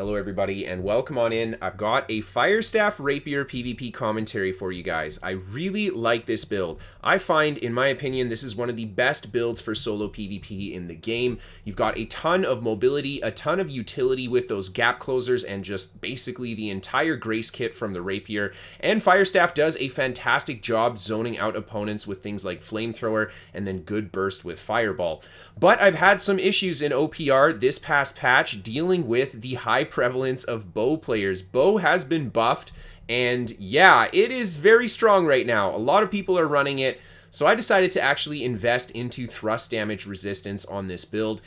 Hello everybody and welcome on in. I've got a Firestaff Rapier PvP commentary for you guys. I really like this build. I find, in my opinion, this is one of the best builds for solo PvP in the game. You've got a ton of mobility, a ton of utility with those gap closers, and just basically the entire Grace kit from the Rapier. And Firestaff does a fantastic job zoning out opponents with things like Flamethrower and then good burst with Fireball. But I've had some issues in OPR this past patch dealing with the high prevalence of bow players. Bow has been buffed, and yeah, it is very strong right now. A lot of people are running it, so I decided to actually invest into thrust damage resistance on this build.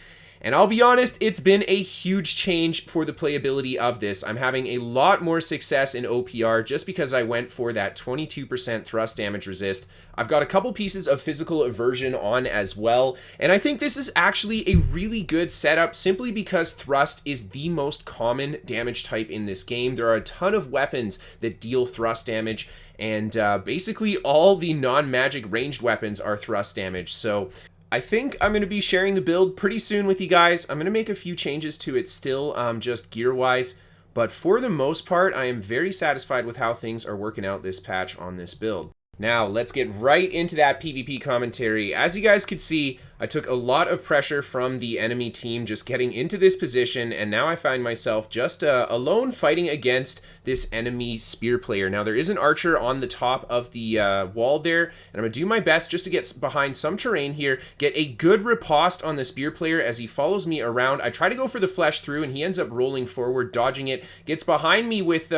And I'll be honest, it's been a huge change for the playability of this. I'm having a lot more success in OPR just because I went for that 22% thrust damage resist. I've got a couple pieces of physical aversion on as well, and I think this is actually a really good setup simply because thrust is the most common damage type in this game. There are a ton of weapons that deal thrust damage, and basically all the non-magic ranged weapons are thrust damage, so I think I'm going to be sharing the build pretty soon with you guys. I'm going to make a few changes to it still, just gear-wise, but for the most part, I am very satisfied with how things are working out this patch on this build. Now, let's get right into that PvP commentary. As you guys could see, I took a lot of pressure from the enemy team just getting into this position, and now I find myself just alone fighting against this enemy spear player. Now, there is an archer on the top of the wall there, and I'm going to do my best just to get behind some terrain here, get a good riposte on the spear player as he follows me around. I try to go for the flesh through, and he ends up rolling forward, dodging it, gets behind me with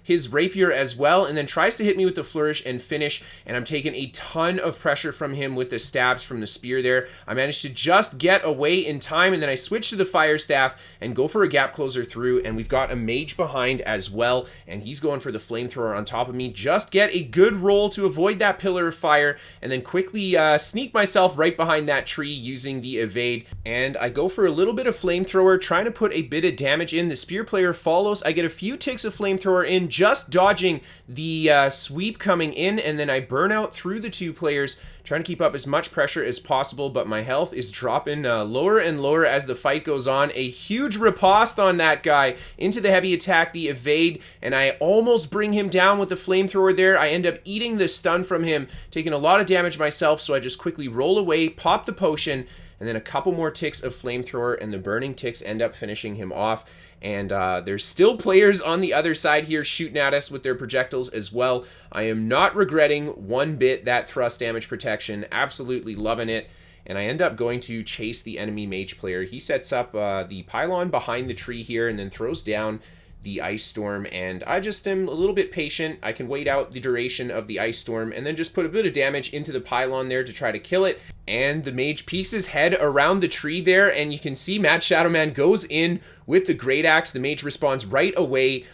his rapier as well, and then tries to hit me with the flourish and finish, and I'm taking a ton of pressure from him with the stabs from the spear there. I managed to just get away in time, and then I switch to the Firestaff and go for a gap closer through, and we've got a mage behind as well, and he's going for the flamethrower on top of me. Just get a good roll to avoid that pillar of fire, and then quickly sneak myself right behind that tree using the evade, and I go for a little bit of flamethrower, trying to put a bit of damage in. The spear player follows. I get a few ticks of flamethrower in, just dodging the sweep coming in, and then I burn out through the two players, trying to keep up as much pressure as possible, but my health is dropping lower and lower as the fight goes on. A huge riposte on that guy into the heavy attack, the evade, and I almost bring him down with the flamethrower there. I end up eating the stun from him, taking a lot of damage myself, so I just quickly roll away, pop the potion, and then a couple more ticks of flamethrower, and the burning ticks end up finishing him off. And there's still players on the other side here shooting at us with their projectiles as well. I am not regretting one bit that thrust damage protection. Absolutely loving it. And I end up going to chase the enemy mage player. He sets up the pylon behind the tree here and then throws down the ice storm, and I just am a little bit patient. I can wait out the duration of the ice storm and then just put a bit of damage into the pylon there to try to kill it. And the mage peeks his head around the tree there, and you can see Mad Shadow Man goes in with the great axe. The mage responds right away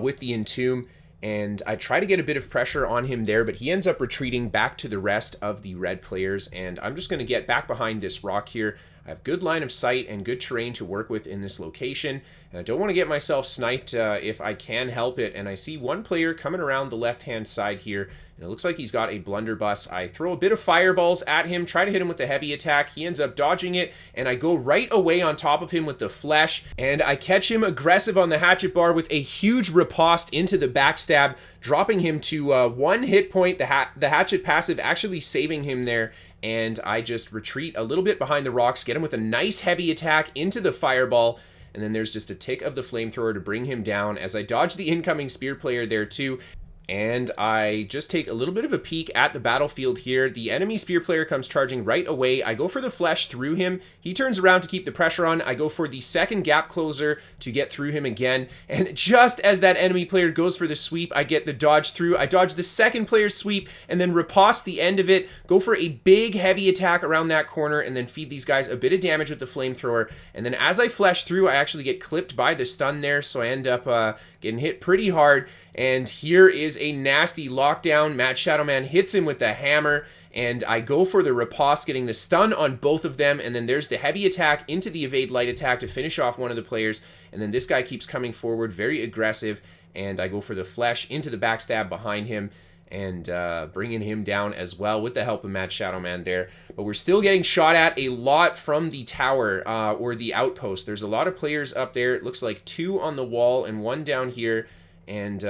with the entomb, and I try to get a bit of pressure on him there, but he ends up retreating back to the rest of the red players, and I'm just going to get back behind this rock here. I have good line of sight and good terrain to work with in this location, and I don't want to get myself sniped if I can help it. And I see one player coming around the left-hand side here, and it looks like he's got a blunderbuss. I throw a bit of fireballs at him, try to hit him with the heavy attack. He ends up dodging it, and I go right away on top of him with the flesh, and I catch him aggressive on the hatchet bar with a huge riposte into the backstab, dropping him to 1 hit point. The hatchet passive actually saving him there, and I just retreat a little bit behind the rocks, get him with a nice heavy attack into the fireball, and then there's just a tick of the flamethrower to bring him down as I dodge the incoming spear player there too. And I just take a little bit of a peek at the battlefield here. The enemy spear player comes charging right away. I go for the flesh through him. He turns around to keep the pressure on. I go for the second gap closer to get through him again. And just as that enemy player goes for the sweep, I get the dodge through. I dodge the second player's sweep and then riposte the end of it. Go for a big heavy attack around that corner and then feed these guys a bit of damage with the flamethrower. And then as I flesh through, I actually get clipped by the stun there. So I end up getting hit pretty hard. And here is a nasty lockdown. Mad Shadow Man hits him with the hammer, and I go for the riposte, getting the stun on both of them, and then there's the heavy attack into the evade light attack to finish off one of the players, and then this guy keeps coming forward, very aggressive, and I go for the flesh into the backstab behind him, and bringing him down as well with the help of Mad Shadow Man there. But we're still getting shot at a lot from the tower or the outpost. There's a lot of players up there. It looks like 2 on the wall and 1 down here. And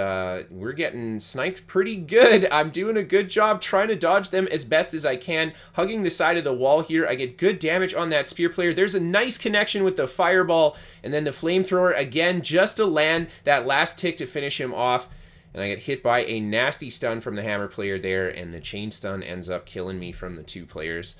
we're getting sniped pretty good. I'm doing a good job trying to dodge them as best as I can. Hugging the side of the wall here. I get good damage on that spear player. There's a nice connection with the fireball. And then the flamethrower again just to land that last tick to finish him off. And I get hit by a nasty stun from the hammer player there. And the chain stun ends up killing me from the 2 players.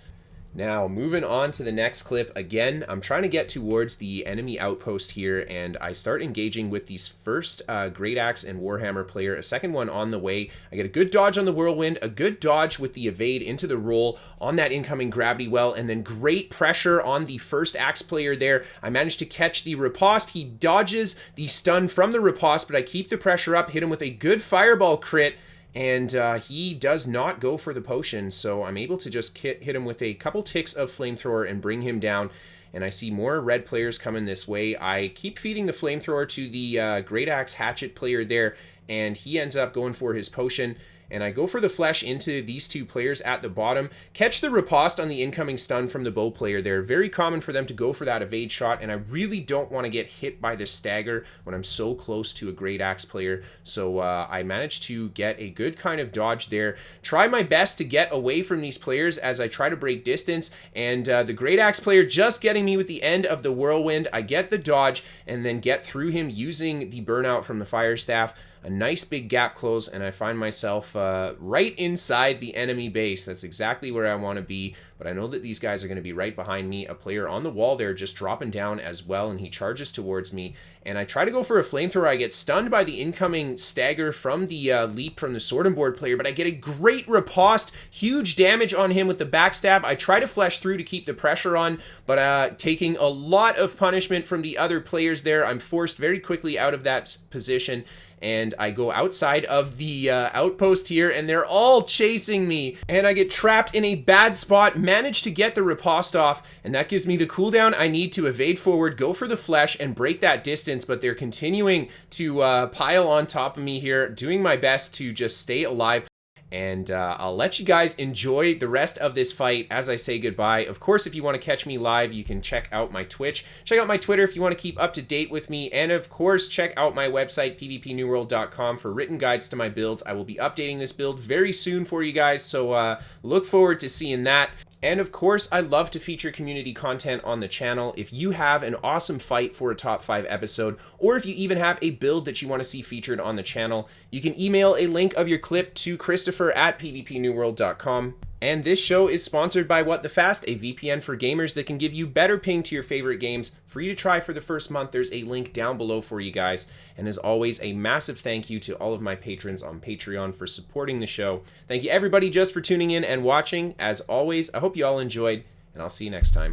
Now, moving on to the next clip, again, I'm trying to get towards the enemy outpost here, and I start engaging with these first Great Axe and Warhammer player, a second one on the way. I get a good dodge on the Whirlwind, a good dodge with the evade into the roll on that incoming gravity well, and then great pressure on the first Axe player there. I managed to catch the riposte. He dodges the stun from the riposte, but I keep the pressure up, hit him with a good fireball crit, and he does not go for the potion, so I'm able to just hit him with a couple ticks of flamethrower and bring him down. And I see more red players coming this way. I keep feeding the flamethrower to the Great Axe Hatchet player there, and he ends up going for his potion. And I go for the flesh into these 2 players at the bottom. Catch the riposte on the incoming stun from the bow player there. Very common for them to go for that evade shot, and I really don't want to get hit by the stagger when I'm so close to a Great Axe player. So I managed to get a good kind of dodge there. Try my best to get away from these players as I try to break distance, and the Great Axe player just getting me with the end of the Whirlwind. I get the dodge and then get through him using the burnout from the Fire Staff. A nice big gap close, and I find myself right inside the enemy base. That's exactly where I want to be, but I know that these guys are going to be right behind me. A player on the wall there just dropping down as well, and he charges towards me, and I try to go for a flamethrower. I get stunned by the incoming stagger from the leap from the sword and board player, but I get a great riposte, huge damage on him with the backstab. I try to flesh through to keep the pressure on, but taking a lot of punishment from the other players there. I'm forced very quickly out of that position, and I go outside of the outpost here, and they're all chasing me, and I get trapped in a bad spot, manage to get the riposte off, and that gives me the cooldown I need to evade forward, go for the flesh, and break that distance, but they're continuing to pile on top of me here, doing my best to just stay alive. And I'll let you guys enjoy the rest of this fight as I say goodbye. Of course, if you want to catch me live, you can check out my Twitch. Check out my Twitter if you want to keep up to date with me. And of course, check out my website, pvpnewworld.com, for written guides to my builds. I will be updating this build very soon for you guys, so look forward to seeing that. And of course, I love to feature community content on the channel. If you have an awesome fight for a top 5 episode, or if you even have a build that you want to see featured on the channel, you can email a link of your clip to Kristofer at pvpnewworld.com. And this show is sponsored by What the Fast, a VPN for gamers that can give you better ping to your favorite games. Free to try for the first month. There's a link down below for you guys. And as always, a massive thank you to all of my patrons on Patreon for supporting the show. Thank you everybody just for tuning in and watching. As always, I hope you all enjoyed, and I'll see you next time.